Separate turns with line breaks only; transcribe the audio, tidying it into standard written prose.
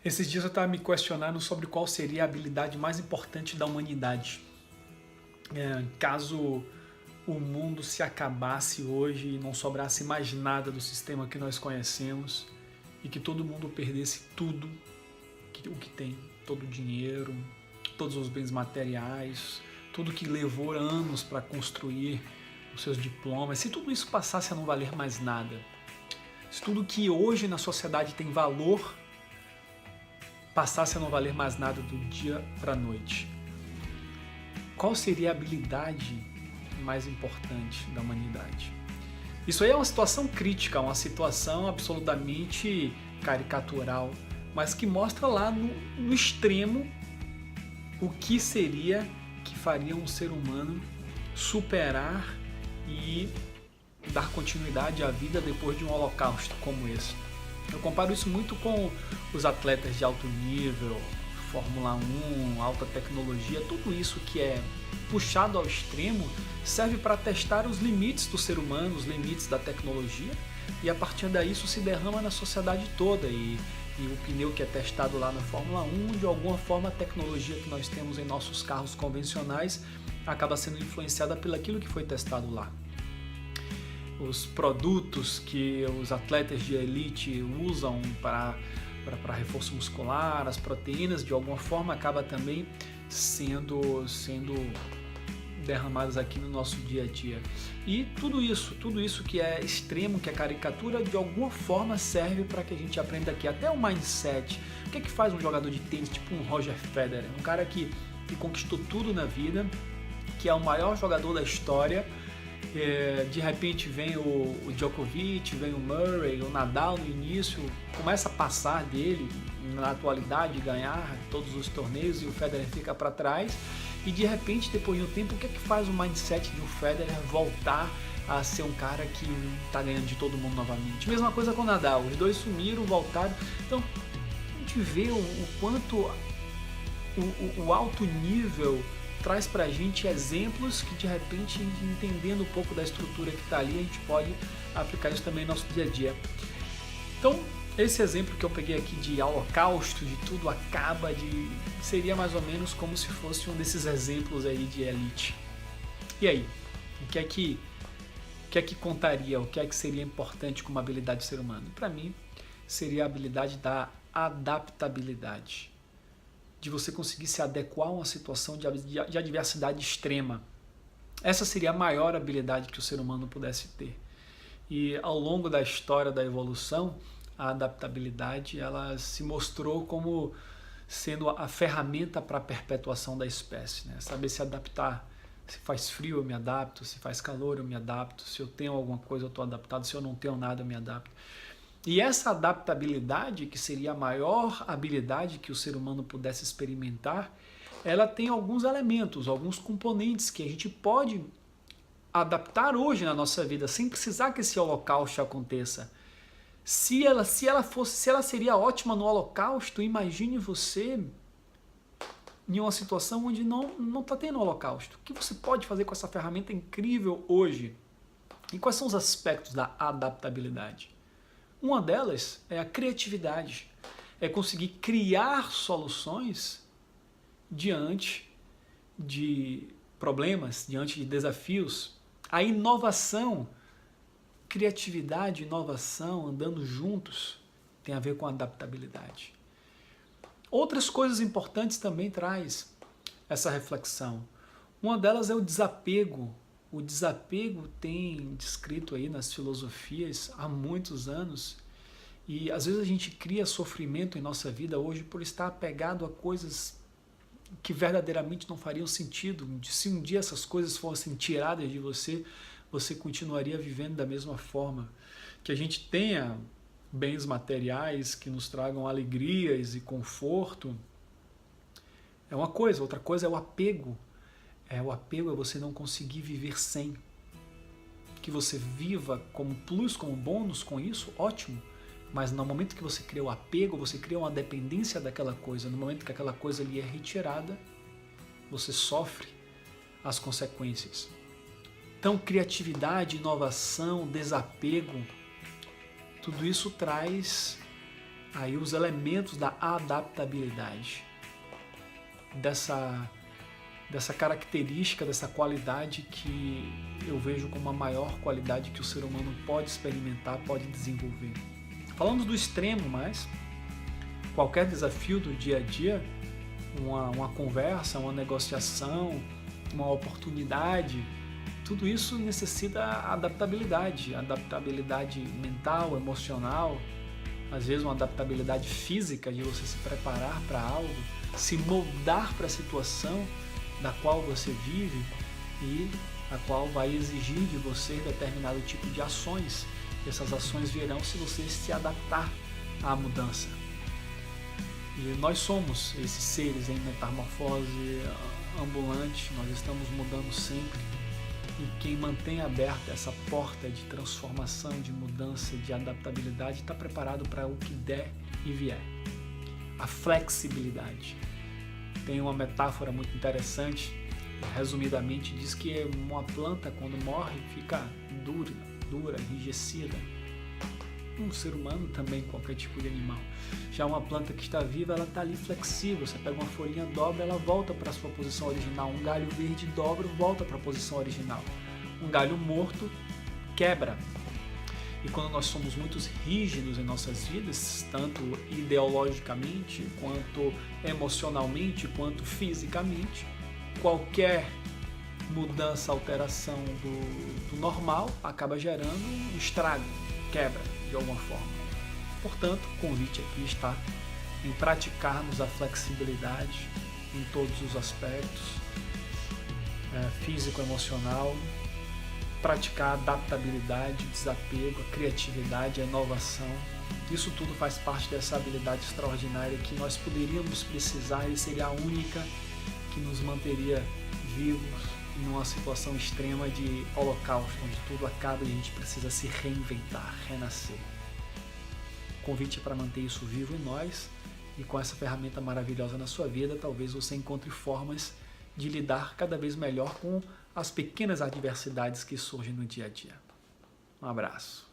Esses dias eu estava me questionando sobre qual seria a habilidade mais importante da humanidade. Caso o mundo se acabasse hoje e não sobrasse mais nada do sistema que nós conhecemos e que todo mundo perdesse tudo o que tem, todo o dinheiro, todos os bens materiais, tudo que levou anos para construir os seus diplomas, se tudo isso passasse a não valer mais nada, se tudo que hoje na sociedade tem valor passasse a não valer mais nada do dia para a noite, qual seria a habilidade mais importante da humanidade? Isso aí é uma situação crítica, uma situação absolutamente caricatural, mas que mostra lá no extremo o que seria que faria um ser humano superar e dar continuidade à vida depois de um holocausto como esse. Eu comparo isso muito com os atletas de alto nível, Fórmula 1, alta tecnologia, tudo isso que é puxado ao extremo serve para testar os limites do ser humano, os limites da tecnologia, e a partir daí isso se derrama na sociedade toda. E o pneu que é testado lá na Fórmula 1, de alguma forma a tecnologia que nós temos em nossos carros convencionais acaba sendo influenciada pelaquilo que foi testado lá. Os produtos que os atletas de elite usam para reforço muscular, as proteínas, de alguma forma acaba também sendo derramadas aqui no nosso dia a dia. E tudo isso que é extremo, que é caricatura, de alguma forma serve para que a gente aprenda aqui até o mindset. O que é que faz um jogador de tênis, tipo um Roger Federer, um cara que conquistou tudo na vida, que é o maior jogador da história. De repente vem o Djokovic, vem o Murray, o Nadal no início, começa a passar dele na atualidade, ganhar todos os torneios, e o Federer fica para trás, e de repente depois de um tempo, o que é que faz o mindset do Federer voltar a ser um cara que está ganhando de todo mundo novamente? Mesma coisa com o Nadal, os dois sumiram, voltaram. Então a gente vê o quanto o alto nível traz pra gente exemplos que de repente, entendendo um pouco da estrutura que está ali, a gente pode aplicar isso também no nosso dia a dia. Então, esse exemplo que eu peguei aqui de holocausto, de tudo acaba, seria mais ou menos como se fosse um desses exemplos aí de elite. E aí, o que é que contaria, o que é que seria importante como habilidade do ser humano? Para mim, seria a habilidade da adaptabilidade, de você conseguir se adequar a uma situação de adversidade extrema. Essa seria a maior habilidade que o ser humano pudesse ter. E ao longo da história da evolução, a adaptabilidade ela se mostrou como sendo a ferramenta para a perpetuação da espécie, né? Saber se adaptar. Se faz frio, eu me adapto. Se faz calor, eu me adapto. Se eu tenho alguma coisa, eu estou adaptado. Se eu não tenho nada, eu me adapto. E essa adaptabilidade, que seria a maior habilidade que o ser humano pudesse experimentar, ela tem alguns elementos, alguns componentes que a gente pode adaptar hoje na nossa vida, sem precisar que esse holocausto aconteça. Se ela seria ótima no holocausto, imagine você em uma situação onde não está tendo holocausto. O que você pode fazer com essa ferramenta incrível hoje? E quais são os aspectos da adaptabilidade? Uma delas é a criatividade, é conseguir criar soluções diante de problemas, diante de desafios. A inovação, criatividade e inovação andando juntos tem a ver com a adaptabilidade. Outras coisas importantes também traz essa reflexão. Uma delas é o desapego. O desapego tem descrito aí nas filosofias há muitos anos, e às vezes a gente cria sofrimento em nossa vida hoje por estar apegado a coisas que verdadeiramente não fariam sentido. Se um dia essas coisas fossem tiradas de você, você continuaria vivendo da mesma forma. Que a gente tenha bens materiais que nos tragam alegrias e conforto é uma coisa, outra coisa é o apego. O apego é você não conseguir viver sem. Que você viva como plus, como bônus com isso, ótimo. Mas no momento que você cria o apego, você cria uma dependência daquela coisa. No momento que aquela coisa lhe é retirada, você sofre as consequências. Então, criatividade, inovação, desapego, tudo isso traz aí os elementos da adaptabilidade, dessa característica, dessa qualidade que eu vejo como a maior qualidade que o ser humano pode experimentar, pode desenvolver. Falando do extremo, mas qualquer desafio do dia a dia, uma conversa, uma negociação, uma oportunidade, tudo isso necessita adaptabilidade mental, emocional, às vezes uma adaptabilidade física de você se preparar para algo, se moldar para a situação da qual você vive e a qual vai exigir de você determinado tipo de ações. Essas ações virão se você se adaptar à mudança. E nós somos esses seres em metamorfose ambulante, nós estamos mudando sempre. E quem mantém aberta essa porta de transformação, de mudança, de adaptabilidade, está preparado para o que der e vier. A flexibilidade. Tem uma metáfora muito interessante, resumidamente diz que uma planta quando morre fica dura, enrijecida. Um ser humano também, qualquer tipo de animal. Já uma planta que está viva, ela está ali flexível. Você pega uma folhinha, dobra, ela volta para a sua posição original. Um galho verde dobra, volta para a posição original. Um galho morto quebra. E quando nós somos muito rígidos em nossas vidas, tanto ideologicamente, quanto emocionalmente, quanto fisicamente, qualquer mudança, alteração do normal acaba gerando um estrago, quebra de alguma forma. Portanto, o convite aqui está em praticarmos a flexibilidade em todos os aspectos, físico, emocional, praticar a adaptabilidade, desapego, a criatividade, a inovação. Isso tudo faz parte dessa habilidade extraordinária que nós poderíamos precisar e seria a única que nos manteria vivos numa situação extrema de holocausto, onde tudo acaba e a gente precisa se reinventar, renascer. O convite é para manter isso vivo em nós e com essa ferramenta maravilhosa na sua vida, talvez você encontre formas de lidar cada vez melhor com as pequenas adversidades que surgem no dia a dia. Um abraço.